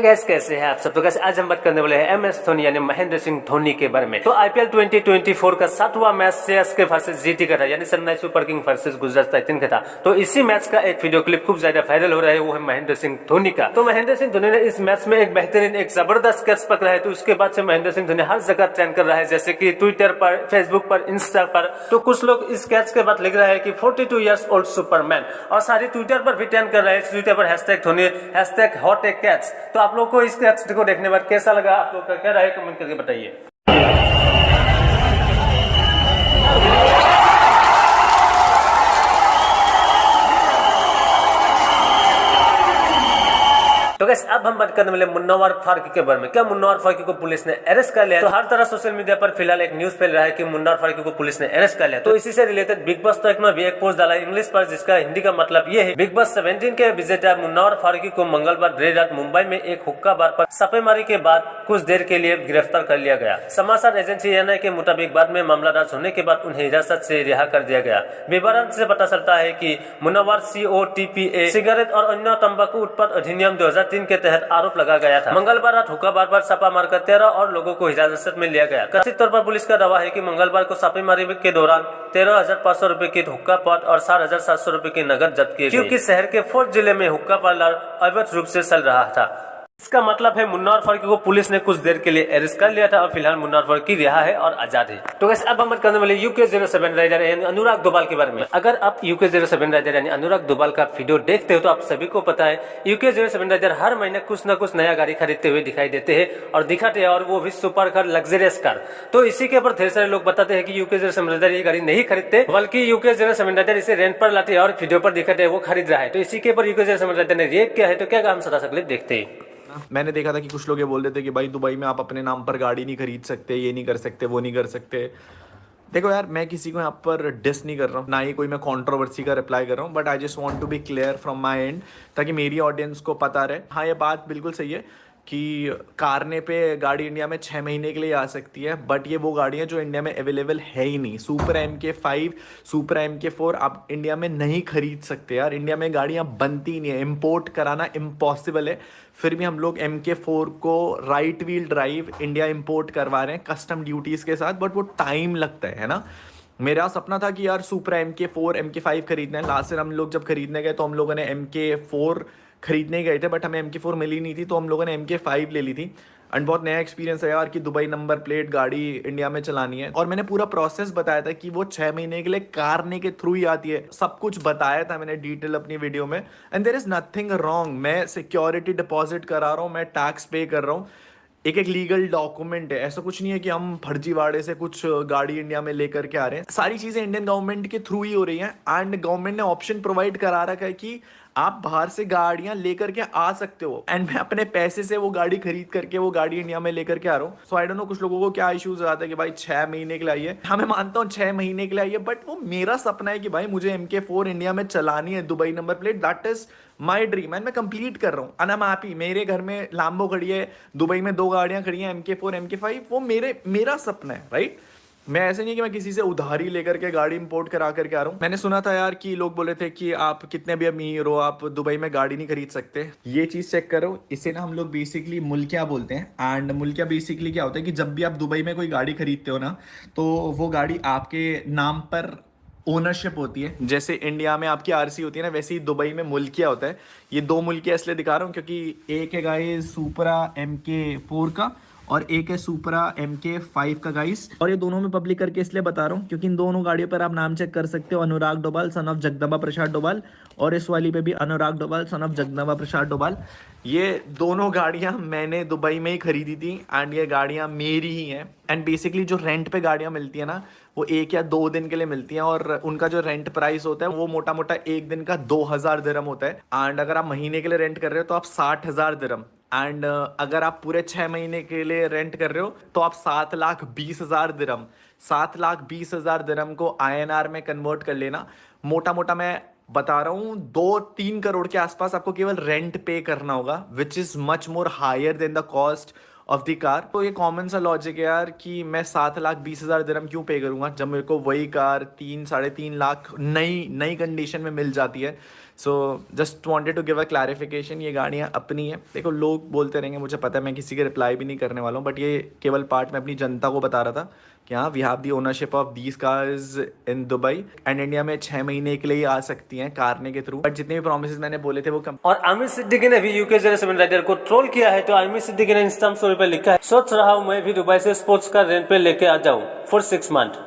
Hi guys, कैसे हैं आप सब। तो गाइस आज हम बात करने वाले हैं एमएस धोनी यानी महेंद्र सिंह धोनी के बारे में। तो आईपीएल 2024 का 7वां मैच सीएसके वर्सेस जीटी का था, यानी Chennai super king versus Gujarat Titan का था। तो इसी मैच का एक वीडियो क्लिप खूब ज्यादा वायरल हो रहा है, वो है महेंद्र सिंह धोनी का। तो महेंद्र सिंह धोनी ने इस मैच में एक बेहतरीन एक जबरदस्त कैच पकड़ा है। तो उसके बाद से महेंद्र सिंह धोनी हर जगह ट्रेंड कर रहा है, जैसे कि ट्विटर पर, फेसबुक पर, इंस्टा पर। तो कुछ लोग इस कैच के बाद लिख रहा है कि 42 ईयर्स ओल्ड सुपरमैन, और सारी ट्विटर पर भी ट्रेंड कर रहा है। ट्विटर पर हैशटैग धोनी, हैशटैग हॉट ए कैच। तो आप लोग को इस कैच को देखने के बाद कैसा लगा, आप लोग का क्या राय, कमेंट करके बताइए। तो गाइस अब हम बात करने वाले मुन्नावर फारूकी के बारे में। क्या मुन्नावर फारूकी को पुलिस ने अरेस्ट कर लिया? तो हर तरह सोशल मीडिया पर फिलहाल एक न्यूज फैल रहा है कि मुन्नावर फारूकी को पुलिस ने अरेस्ट कर लिया। तो इसी से रिलेटेड बिग बॉस तक में भी एक पोस्ट डाला इंग्लिश पर, जिसका हिंदी का मतलब ये है, बिग बॉस 17 के विजेता मुन्नावर फारूकी को मंगलवार देर रात मुंबई में एक हुक्का बार पर छापेमारी के बाद कुछ देर के लिए गिरफ्तार कर लिया गया। समाचार एजेंसी एएनआई के मुताबिक बाद में मामला दर्ज होने के बाद उन्हें हिरासत से रिहा कर दिया गया। विवरण से पता चलता है कि मुन्नावर COTPA सिगरेट और अन्य तंबाकू उत्पाद अधिनियम 2003 के तहत आरोप लगा गया था। मंगलवार रात हुक्का बार पर छापा मारकर 13 और लोगों को हिरासत में लिया गया। कथित तौर पर पुलिस का दावा है कि मंगलवार को छापेमारी के दौरान 13,500 रुपए की हुक्का पॉट और 4,700 रुपए की नकद जब्त किए गए, क्योंकि शहर के फोर्ट जिले में हुक्का पार्लर अवैध रूप से चल रहा था। इसका मतलब है मुन्नावर फारूकी को पुलिस ने कुछ देर के लिए अरेस्ट कर लिया था और फिलहाल मुन्नावर फारूकी रिहा है और आजाद है। तो वैसे अब हम बात करने वाले UK07 राइडर यानी अनुराग दोबाल के बारे में। अगर आप UK07 राइडर यानी अनुराग दोबाल का वीडियो देखते हो तो आप सभी को पता है UK07 राइडर हर महीने कुछ न कुछ नया गाड़ी खरीदते हुए दिखाई देते हैं और दिखाते हैं, और वो भी सुपर कार, लग्जरियस कार। तो इसी के ऊपर ढेर सारे लोग बताते हैं कि UK07 राइडर ये गाड़ी नहीं खरीदते, बल्कि UK07 राइडर इसे रेंट पर लाते हैं और वीडियो पर दिखाते हैं वो खरीद रहा है। तो इसी के ऊपर UK07 राइडर ने रिएक्ट किया है। तो क्या हम सदा सकले देखते हैं। मैंने देखा था कि कुछ लोग ये बोल रहे थे कि भाई दुबई में आप अपने नाम पर गाड़ी नहीं खरीद सकते, ये नहीं कर सकते, वो नहीं कर सकते। देखो यार, मैं किसी को यहाँ पर डिस नहीं कर रहा हूँ, ना ही कोई मैं कंट्रोवर्सी का रिप्लाई कर रहा हूँ, but I just want to be clear from my end, ताकि मेरी ऑडियंस को पता रहे। हाँ, ये बात बिल्कुल सही है कि कारने पे गाड़ी इंडिया में 6 महीने के लिए आ सकती है, बट ये वो गाड़ियाँ जो इंडिया में अवेलेबल है ही नहीं। सुपर MK5, सुपर MK4 आप इंडिया में नहीं खरीद सकते यार। इंडिया में गाड़ियाँ बनती नहीं है, इम्पोर्ट कराना इम्पॉसिबल है। फिर भी हम लोग MK4 को right wheel drive India import करवा रहे हैं कस्टम ड्यूटीज़ के साथ, बट वो टाइम लगता है ना। मेरा सपना था कि यार सुपर MK4 MK5 खरीदना है। लास्ट ईयर हम लोग जब खरीदने गए तो हम लोगों ने MK4 खरीदने गए थे, बट हमें MK4 मिली नहीं थी, तो हम लोगों ने MK5 ले ली थी। एंड बहुत नया एक्सपीरियंस है यार कि दुबई नंबर प्लेट गाड़ी इंडिया में चलानी है। और मैंने पूरा प्रोसेस बताया था कि वो 6 महीने के लिए कारने के थ्रू ही आती है, सब कुछ बताया था मैंने डिटेल अपनी वीडियो में। And there is nothing wrong, मैं सिक्योरिटी डिपॉजिट करा रहा हूँ, मैं टैक्स पे कर रहा हूँ, एक लीगल डॉक्यूमेंट है। ऐसा कुछ नहीं है कि हम फर्जीवाड़े से कुछ गाड़ी इंडिया में लेकर के आ रहे हैं। सारी चीज़ें इंडियन गवर्नमेंट के थ्रू ही हो रही हैं। एंड गवर्नमेंट ने ऑप्शन प्रोवाइड करा रखा है कि आप बाहर से गाड़ियां लेकर के आ सकते हो, एंड मैं अपने पैसे से वो गाड़ी खरीद करके वो गाड़ी इंडिया में लेकर के आ रहा हूँ। सो आई डोंट नो कुछ लोगों को क्या इश्यूज आता है कि भाई 6 महीने के लिए आई है। हाँ, मैं मानता हूँ 6 महीने के लिए आई है, बट वो मेरा सपना है कि भाई मुझे MK4 इंडिया में चलानी है, Dubai number plate. That is my dream and मैं कंप्लीट कर रहा हूँ। And I am happy. मेरे घर में लाम्बो खड़ी है, दुबई में 2 गाड़ियाँ खड़ी हैं, MK4 MK5, वो मेरा सपना है, राइट। मैं ऐसे नहीं कि मैं किसी से उधारी लेकर के गाड़ी इंपोर्ट करा करके आ रहा हूँ। मैंने सुना था यार कि लोग बोले थे कि आप कितने भी अमीर हो, आप दुबई में गाड़ी नहीं खरीद सकते। ये चीज़ चेक करो, इसे ना हम लोग बेसिकली मुल्किया बोलते हैं। एंड मुल्किया बेसिकली क्या होता है कि जब भी आप दुबई में कोई गाड़ी खरीदते हो ना, तो वो गाड़ी आपके नाम पर ओनरशिप होती है। जैसे इंडिया में आपकी RC होती है ना, वैसे ही दुबई में मुल्किया होता है। ये 2 मुल्किया इसलिए दिखा रहा हूँ क्योंकि एक है गाइस सुपरा MK4 का और एक है सुपरा MK5 का गाइस। और ये दोनों में पब्लिक करके इसलिए बता रहा हूँ क्योंकि इन दोनों गाड़ियों पर आप नाम चेक कर सकते हो, अनुराग डोभाल सन ऑफ जगदम्बा प्रसाद डोभाल, और इस वाली पे भी अनुराग डोभाल सन ऑफ जगदम्बा प्रसाद डोभाल। ये दोनों गाड़ियाँ मैंने दुबई में ही खरीदी थी एंड ये गाड़ियाँ मेरी ही हैं। एंड बेसिकली जो रेंट पे गाड़ियाँ मिलती है ना, वो 1 या 2 दिन के लिए मिलती हैं, और उनका जो रेंट प्राइस होता है वो मोटा मोटा एक दिन का 2,000 दिरहम होता है। एंड अगर आप महीने के लिए रेंट कर रहे हो तो आप 60,000 दिरहम। एंड अगर आप पूरे 6 महीने के लिए रेंट कर रहे हो तो आप 7,20,000 दिरहम। 7,20,000 दिरहम को INR में कन्वर्ट कर लेना। मोटा मोटा मैं बता रहा हूँ 2-3 करोड़ के आसपास आपको केवल रेंट पे करना होगा, which is much more higher than the cost of the car. तो ये कॉमन सा लॉजिक है यार कि मैं 7,20,000 दिरहम क्यों पे करूंगा जब मेरे को वही कार 3-3.5 लाख नई कंडीशन में मिल जाती है। So just wanted to give a clarification, ये गाड़ियाँ अपनी हैं। देखो लोग बोलते रहेंगे, मुझे पता है, मैं किसी के रिप्लाई भी नहीं करने वाला हूँ, बट ये केवल पार्ट में अपनी जनता को बता रहा था कि हाँ, we have the ownership of these cars in Dubai and India में 6 महीने के लिए आ सकती हैं कारने के थ्रू। बट जितने भी प्रोमिस मैंने बोले थे वो और आमिर सिद्दीकी ने भी यूके 07 राइडर को ट्रोल किया है। तो आमिर सिद्दीकी ने इंस्टाग्राम स्टोरी पर लिखा है, सोच रहा हूँ मैं भी दुबई से स्पोर्ट्स कार रेंट पे लेके आ जाऊँ फॉर 6 मंथ।